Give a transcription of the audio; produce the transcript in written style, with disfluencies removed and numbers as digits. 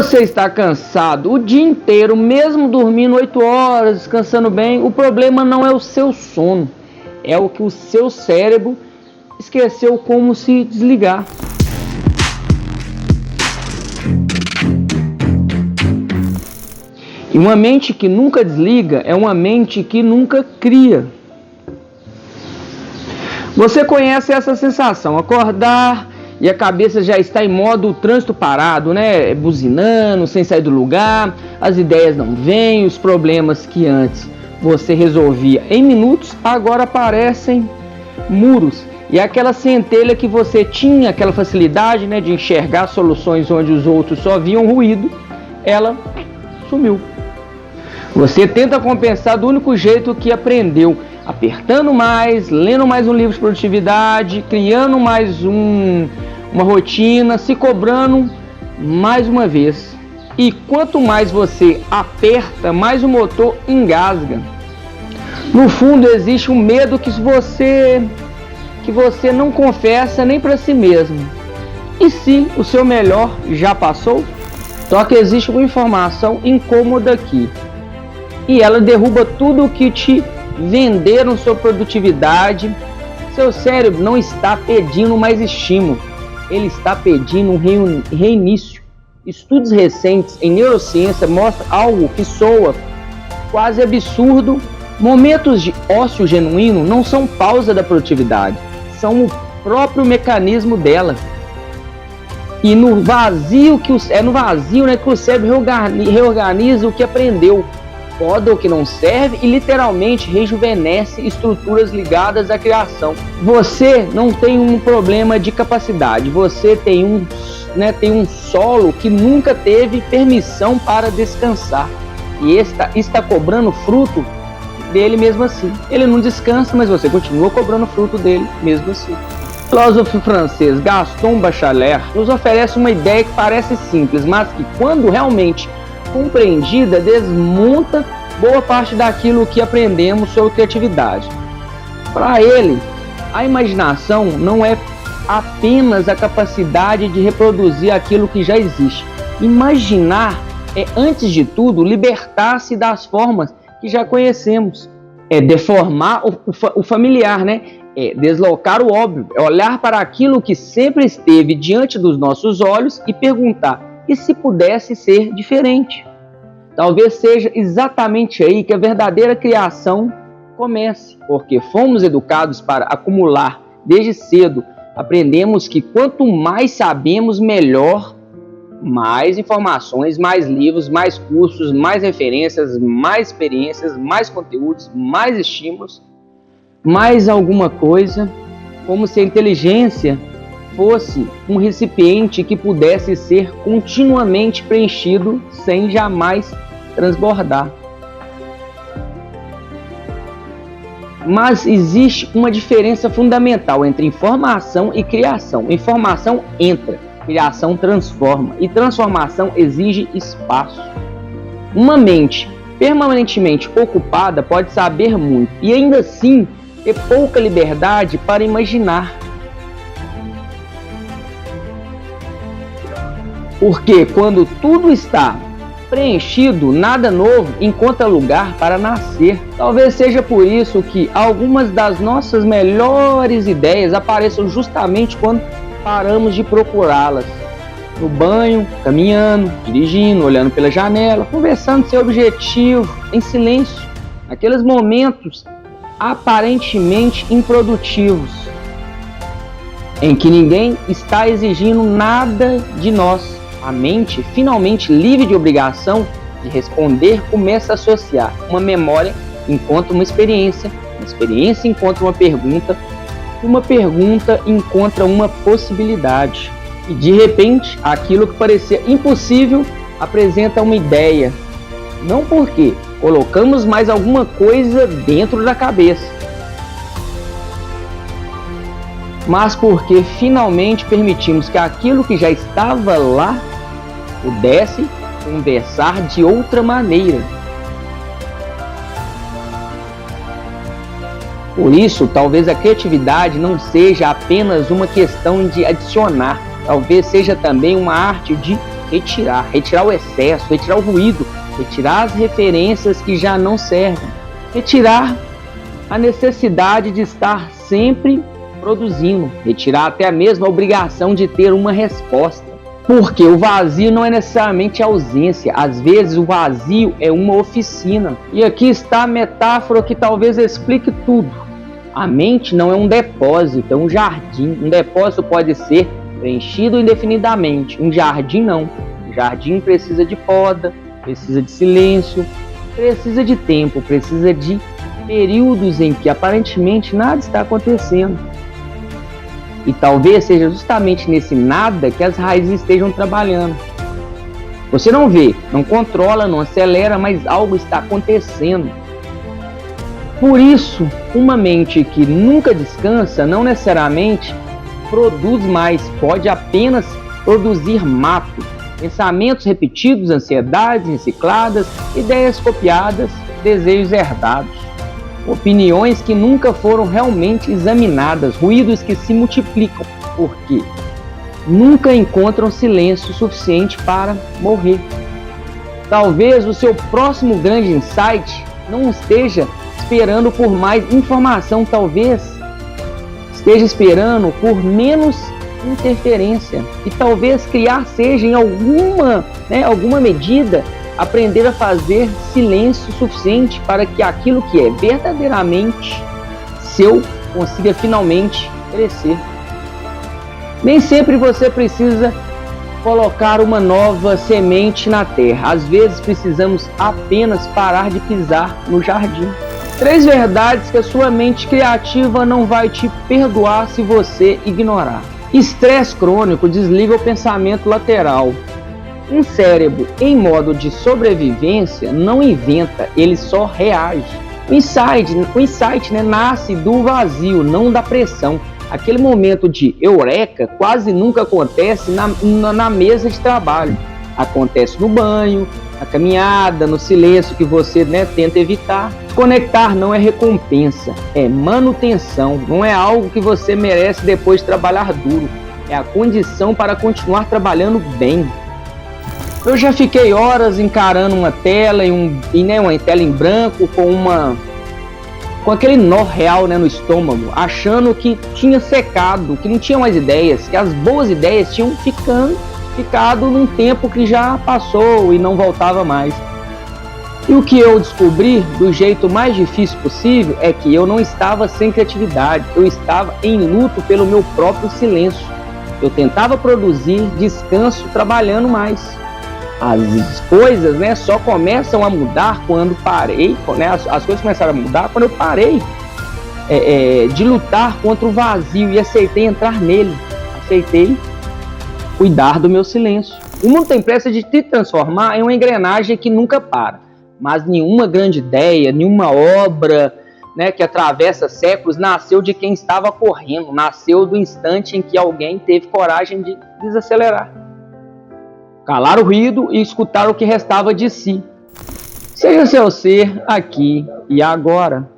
você está cansado o dia inteiro, mesmo dormindo 8 horas, descansando bem, o problema não é o seu sono, é o que o seu cérebro esqueceu como se desligar. E uma mente que nunca desliga é uma mente que nunca cria. Você conhece essa sensação, acordar e a cabeça já está em modo trânsito parado, né? Buzinando, sem sair do lugar, as ideias não vêm, os problemas que antes você resolvia em minutos, agora aparecem muros. E aquela centelha que você tinha, aquela facilidade, né, de enxergar soluções onde os outros só viam ruído, ela sumiu. Você tenta compensar do único jeito que aprendeu, apertando mais, lendo mais um livro de produtividade, criando mais uma rotina, se cobrando mais uma vez. E quanto mais você aperta, mais o motor engasga. No fundo existe um medo que você não confessa nem para si mesmo. E se o seu melhor já passou? Só que existe uma informação incômoda aqui. E ela derruba tudo o que te venderam sobre produtividade. Seu cérebro não está pedindo mais estímulo, ele está pedindo um reinício. Estudos recentes em neurociência mostram algo que soa quase absurdo. Momentos de ócio genuíno não são pausa da produtividade, são o próprio mecanismo dela. E no vazio que o cérebro reorganiza o que aprendeu, poda o que não serve e literalmente rejuvenesce estruturas ligadas à criação. Você não tem um problema de capacidade, você tem um solo que nunca teve permissão para descansar e está cobrando fruto dele mesmo assim. Ele não descansa, mas você continua cobrando fruto dele mesmo assim. O filósofo francês Gaston Bachelard nos oferece uma ideia que parece simples, mas que quando realmente compreendida, desmonta boa parte daquilo que aprendemos sobre criatividade. Para ele, a imaginação não é apenas a capacidade de reproduzir aquilo que já existe. Imaginar é, antes de tudo, libertar-se das formas que já conhecemos. É deformar o familiar, né? É deslocar o óbvio, é olhar para aquilo que sempre esteve diante dos nossos olhos e perguntar: e se pudesse ser diferente? Talvez seja exatamente aí que a verdadeira criação comece, porque fomos educados para acumular desde cedo. Aprendemos que quanto mais sabemos, melhor. Mais informações, mais livros, mais cursos, mais referências, mais experiências, mais conteúdos, mais estímulos, mais alguma coisa, como se a inteligência fosse um recipiente que pudesse ser continuamente preenchido sem jamais transbordar. Mas existe uma diferença fundamental entre informação e criação. Informação entra, criação transforma, e transformação exige espaço. Uma mente permanentemente ocupada pode saber muito e ainda assim ter pouca liberdade para imaginar. Porque quando tudo está preenchido, nada novo encontra lugar para nascer. Talvez seja por isso que algumas das nossas melhores ideias apareçam justamente quando paramos de procurá-las. No banho, caminhando, dirigindo, olhando pela janela, conversando sem objetivo, em silêncio. Aqueles momentos aparentemente improdutivos, em que ninguém está exigindo nada de nós. A mente, finalmente livre de obrigação de responder, começa a associar uma memória encontra uma experiência encontra uma pergunta encontra uma possibilidade. E de repente, aquilo que parecia impossível apresenta uma ideia. Não porque colocamos mais alguma coisa dentro da cabeça, mas porque finalmente permitimos que aquilo que já estava lá pudesse conversar de outra maneira. Por isso, talvez a criatividade não seja apenas uma questão de adicionar, talvez seja também uma arte de retirar o excesso, retirar o ruído, retirar as referências que já não servem, retirar a necessidade de estar sempre produzindo, retirar até mesmo a obrigação de ter uma resposta. Porque o vazio não é necessariamente ausência, às vezes o vazio é uma oficina. E aqui está a metáfora que talvez explique tudo. A mente não é um depósito, é um jardim. Um depósito pode ser preenchido indefinidamente, um jardim não. Um jardim precisa de poda, precisa de silêncio, precisa de tempo, precisa de períodos em que aparentemente nada está acontecendo. E talvez seja justamente nesse nada que as raízes estejam trabalhando. Você não vê, não controla, não acelera, mas algo está acontecendo. Por isso, uma mente que nunca descansa não necessariamente produz mais, pode apenas produzir mato. Pensamentos repetidos, ansiedades recicladas, ideias copiadas, desejos herdados. Opiniões que nunca foram realmente examinadas, ruídos que se multiplicam, porque nunca encontram silêncio suficiente para morrer. Talvez o seu próximo grande insight não esteja esperando por mais informação, talvez esteja esperando por menos interferência. E talvez criar seja, em alguma medida, aprender a fazer silêncio suficiente para que aquilo que é verdadeiramente seu consiga finalmente crescer. Nem sempre você precisa colocar uma nova semente na terra. Às vezes precisamos apenas parar de pisar no jardim. 3 verdades que a sua mente criativa não vai te perdoar se você ignorar. Estresse crônico desliga o pensamento lateral. Um cérebro em modo de sobrevivência não inventa, ele só reage. O insight nasce do vazio, não da pressão. Aquele momento de eureka quase nunca acontece na mesa de trabalho. Acontece no banho, na caminhada, no silêncio que você tenta evitar. Conectar não é recompensa, é manutenção. Não é algo que você merece depois de trabalhar duro. É a condição para continuar trabalhando bem. Eu já fiquei horas encarando uma tela uma tela em branco com aquele nó real no estômago, achando que tinha secado, que não tinha mais ideias, que as boas ideias tinham ficado num tempo que já passou e não voltava mais. E o que eu descobri do jeito mais difícil possível é que eu não estava sem criatividade, eu estava em luto pelo meu próprio silêncio. Eu tentava produzir descanso trabalhando mais. As coisas só começam a mudar quando parei, as coisas começaram a mudar quando eu parei de lutar contra o vazio e aceitei entrar nele, aceitei cuidar do meu silêncio. O mundo tem pressa de te transformar em uma engrenagem que nunca para, mas nenhuma grande ideia, nenhuma obra que atravessa séculos nasceu de quem estava correndo, nasceu do instante em que alguém teve coragem de desacelerar. Calar o ruído e escutar o que restava de si. Seja seu ser aqui e agora.